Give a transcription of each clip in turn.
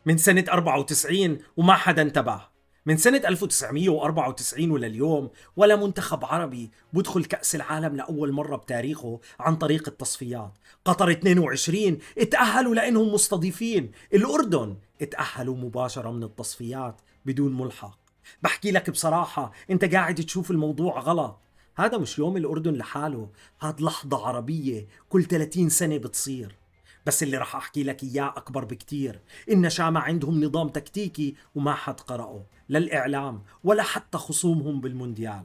من سنة 94 وما حدا انتبه. من سنة 1994 ولليوم ولا منتخب عربي بدخل كأس العالم لأول مرة بتاريخه عن طريق التصفيات. قطر 22 اتأهلوا لأنهم مستضيفين، الأردن اتأهلوا مباشرة من التصفيات بدون ملحق. بحكي لك بصراحة انت قاعد تشوف الموضوع غلط. هذا مش يوم الأردن لحاله، هاد لحظة عربية كل 30 سنة بتصير. بس اللي رح أحكي لك إياه أكبر بكتير. النشامة عندهم نظام تكتيكي وما حد قرأه، لا الإعلام ولا حتى خصومهم بالمونديال.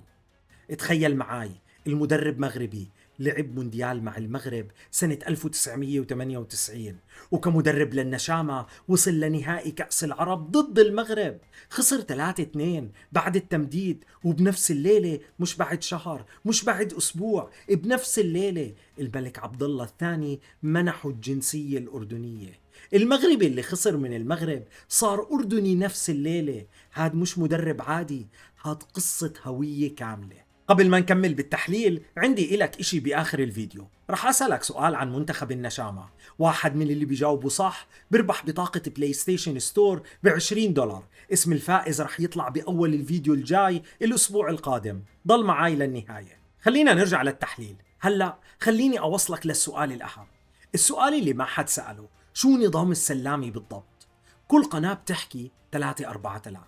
تخيل معاي، المدرب مغربي، لعب مونديال مع المغرب سنة 1998، وكمدرب للنشامة وصل لنهائي كأس العرب ضد المغرب. خسر 3-2 بعد التمديد، وبنفس الليلة، مش بعد شهر، مش بعد أسبوع، بنفس الليلة الملك عبد الله الثاني منحه الجنسية الأردنية. المغربي اللي خسر من المغرب صار أردني نفس الليلة. هاد مش مدرب عادي، هاد قصة هوية كاملة. قبل ما نكمل بالتحليل، عندي إلك إشي بآخر الفيديو. رح أسألك سؤال عن منتخب النشامة، واحد من اللي بيجاوبوا صح بربح بطاقة بلاي ستيشن ستور ب$20. اسم الفائز رح يطلع بأول الفيديو الجاي الأسبوع القادم. ضل معاي للنهاية. خلينا نرجع للتحليل. هلأ خليني أوصلك للسؤال الأهم، السؤال اللي ما حد سأله: شو نظام السلامي بالضبط؟ كل قناة بتحكي 3-4-3،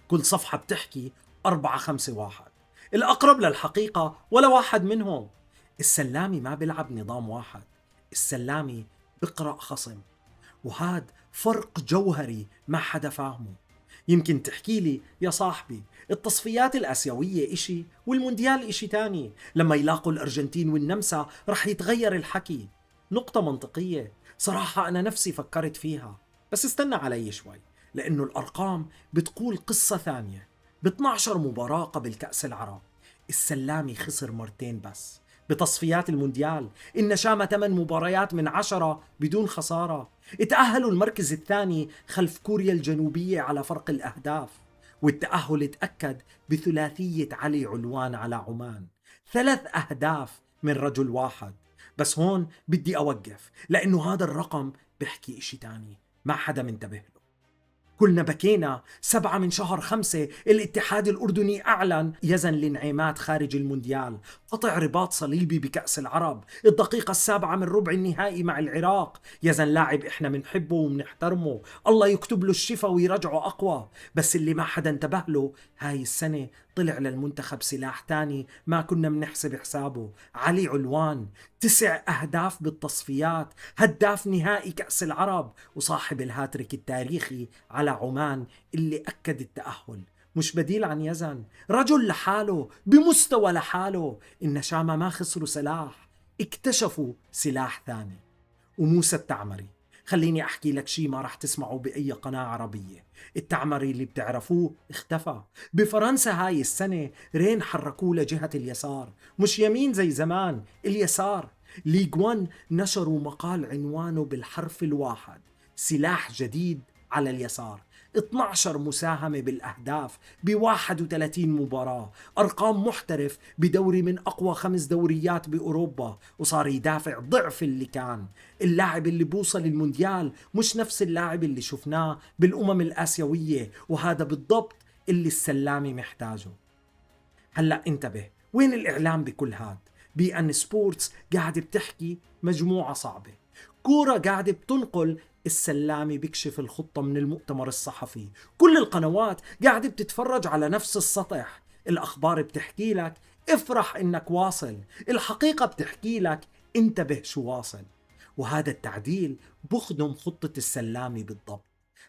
كل صفحة بتحكي 4-5-1. الأقرب للحقيقة ولا واحد منهم. السلامي ما بيلعب نظام واحد، السلامي بقرأ خصم، وهاد فرق جوهري ما حدا فاهمه. يمكن تحكي لي يا صاحبي التصفيات الآسيوية إشي والمونديال إشي تاني، لما يلاقوا الأرجنتين والنمسا رح يتغير الحكي. نقطة منطقية، صراحة أنا نفسي فكرت فيها، بس استنى علي شوي، لأنه الأرقام بتقول قصة ثانية. ب 12 مباراة قبل كأس العرب السلامي خسر مرتين بس. بتصفيات المونديال النشامة 8 مباريات من 10 بدون خسارة. اتأهلوا المركز الثاني خلف كوريا الجنوبية على فرق الأهداف. والتأهل اتأكد بثلاثية علي علوان على عمان، 3 أهداف من رجل واحد. بس هون بدي أوقف، لأنه هذا الرقم بيحكي إشي تاني ما حدا منتبه له. كلنا بكينا 7 من شهر 5 الاتحاد الأردني أعلن يزن الانعماد خارج المونديال، قطع رباط صليبي بكأس العرب، الدقيقة 7 من ربع النهائي مع العراق. يزن لاعب إحنا منحبه ومنحترمه، الله يكتب له الشفا ويرجعه أقوى. بس اللي ما حدا انتبه له، هاي السنة طلع للمنتخب سلاح تاني ما كنا منحسب حسابه: علي علوان. 9 أهداف بالتصفيات، هداف نهائي كأس العرب، وصاحب الهاتريك التاريخي على عمان اللي أكد التأهل. مش بديل عن يزن، رجل لحاله بمستوى لحاله. النشامة ما خسروا سلاح، اكتشفوا سلاح ثاني. وموسى التعمري، خليني أحكي لك شي ما رح تسمعه بأي قناة عربية. التعمري اللي بتعرفوه اختفى. بفرنسا هاي السنة رين حركوه لجهة اليسار، مش يمين زي زمان، اليسار. ليج 1 نشروا مقال عنوانه بالحرف الواحد: سلاح جديد على اليسار. 12 مساهمة بالأهداف ب 31 مباراة، أرقام محترف بدوري من أقوى 5 دوريات بأوروبا، وصار يدافع ضعف اللي كان. اللاعب اللي بوصل المونديال مش نفس اللاعب اللي شفناه بالأمم الآسيوية، وهذا بالضبط اللي السلامي محتاجه. هلأ انتبه، وين الإعلام بكل هاد؟ بي ان سبورتس قاعد بتحكي مجموعة صعبة، كورة قاعد بتنقل السلامي بيكشف الخطة من المؤتمر الصحفي، كل القنوات قاعد بتتفرج على نفس السطح. الأخبار بتحكي لك افرح انك واصل، الحقيقة بتحكي لك انتبه شو واصل. وهذا التعديل بخدم خطة السلامي بالضبط.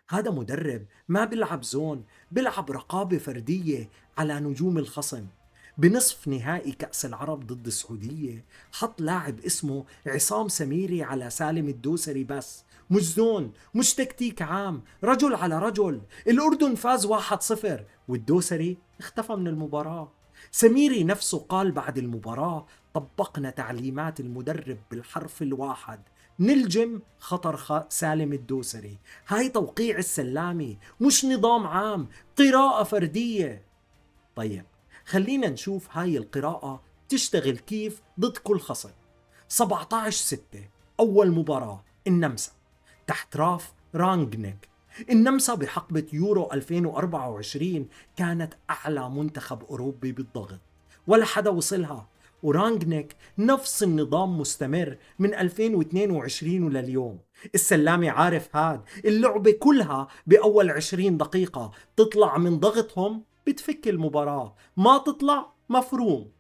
هذا مدرب ما بيلعب زون، بيلعب رقابة فردية على نجوم الخصم. بنصف نهائي كأس العرب ضد السعودية حط لاعب اسمه عصام سميري على سالم الدوسري، بس مش زون، مش تكتيك عام، رجل على رجل. الأردن فاز 1-0 والدوسري اختفى من المباراة. سميري نفسه قال بعد المباراة: طبقنا تعليمات المدرب بالحرف الواحد، نلجم خطر سالم الدوسري. هاي توقيع السلامي، مش نظام عام، قراءة فردية. طيب خلينا نشوف هاي القراءة تشتغل كيف ضد كل خصم. 17/6 أول مباراة النمسا تحت راف رانجنيك، النمسا بحقبة يورو 2024 كانت أعلى منتخب أوروبي بالضغط، ولا حدا وصلها. ورانجنيك نفس النظام مستمر من 2022 ولليوم. السلامي عارف هاد اللعبة كلها بأول 20 دقيقة، تطلع من ضغطهم بتفك المباراة، ما تطلع مفروم.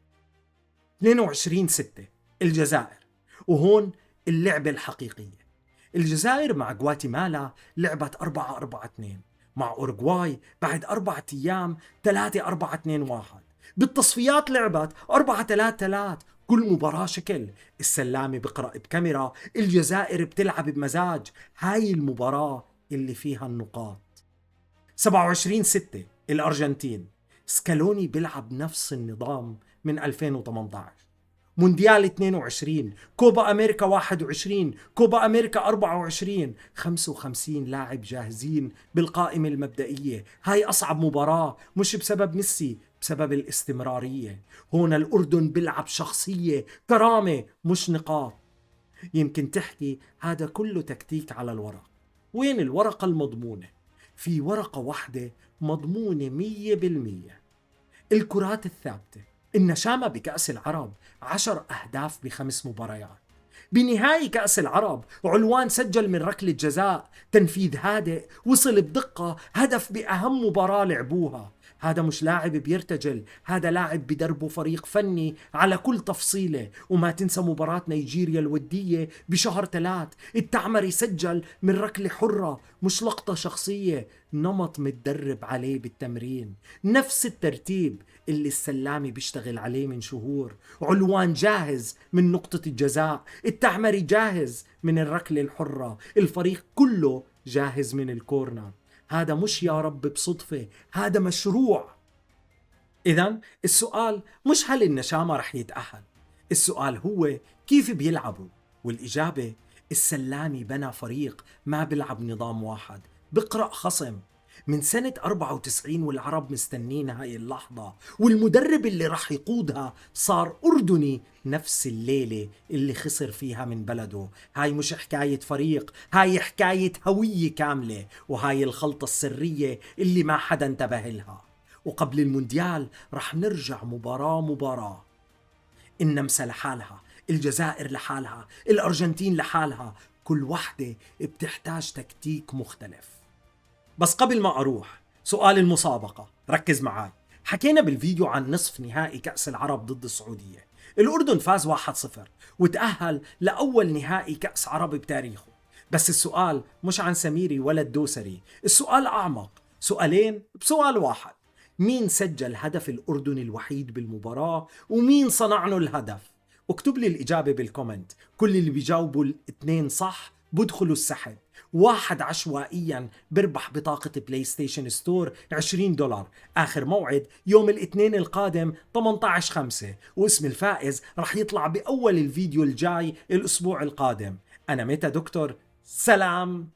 22/6 الجزائر، وهون اللعبة الحقيقية. الجزائر مع غواتيمالا لعبت 4-4-2، مع أورجواي بعد 4 أيام 3-4-2-1. بالتصفيات لعبت 4-3-3. كل مباراة شكل. السلامي بقرأ بكاميرا، الجزائر بتلعب بمزاج. هاي المباراة اللي فيها النقاط. 27/6 الأرجنتين، سكالوني بيلعب نفس النظام من 2018. مونديال 22، كوبا أمريكا 21، كوبا أمريكا 24، 55 لاعب جاهزين بالقائمة المبدئية. هاي أصعب مباراة، مش بسبب ميسي، بسبب الاستمرارية. هون الأردن بيلعب شخصية، كرامة مش نقاط. يمكن تحكي هذا كله تكتيك على الورق. وين الورقة المضمونة؟ في ورقة واحدة مضمونة 100%: الكرات الثابتة. النشامة بكأس العرب 10 أهداف ب5 مباريات. بنهائي كأس العرب علوان سجل من ركلة جزاء، تنفيذ هادئ، وصل بدقة، هدف بأهم مباراة لعبوها. هذا مش لاعب بيرتجل، هذا لاعب بدربه فريق فني على كل تفصيلة. وما تنسى مباراة نيجيريا الودية بشهر 3، التعمري سجل من ركلة حرة، مش لقطة شخصية، نمط متدرب عليه بالتمرين. نفس الترتيب اللي السلامي بيشتغل عليه من شهور. علوان جاهز من نقطة الجزاء، التعمري جاهز من الركلة الحرة، الفريق كله جاهز من الكورنر. هذا مش يا رب بصدفة، هذا مشروع. إذن السؤال مش هل النشامة رح يتأهل، السؤال هو كيف بيلعبوا. والإجابة: السلامي بنى فريق ما بيلعب نظام واحد، بقرأ خصم. من سنة 94 والعرب مستنين هاي اللحظة، والمدرب اللي رح يقودها صار أردني نفس الليلة اللي خسر فيها من بلده. هاي مش حكاية فريق، هاي حكاية هوية كاملة، وهاي الخلطة السرية اللي ما حدا انتبه لها. وقبل المونديال رح نرجع مباراة مباراة. النمسا لحالها، الجزائر لحالها، الأرجنتين لحالها، كل وحدة بتحتاج تكتيك مختلف. بس قبل ما أروح، سؤال المسابقة، ركز معاي. حكينا بالفيديو عن نصف نهائي كأس العرب ضد السعودية. الأردن فاز 1-0 وتأهل لأول نهائي كأس عرب بتاريخه. بس السؤال مش عن سميري ولا الدوسري، السؤال أعمق، سؤالين بسؤال واحد: مين سجل هدف الأردن الوحيد بالمباراة؟ ومين صنع له الهدف؟ اكتب لي الإجابة بالكومنت. كل اللي بيجاوبوا الاثنين صح بدخلوا السحب. واحد عشوائيا بربح بطاقة بلاي ستيشن ستور $20. آخر موعد يوم الاثنين القادم 18/5، واسم الفائز رح يطلع بأول الفيديو الجاي الأسبوع القادم. أنا ميتا دكتور، سلام.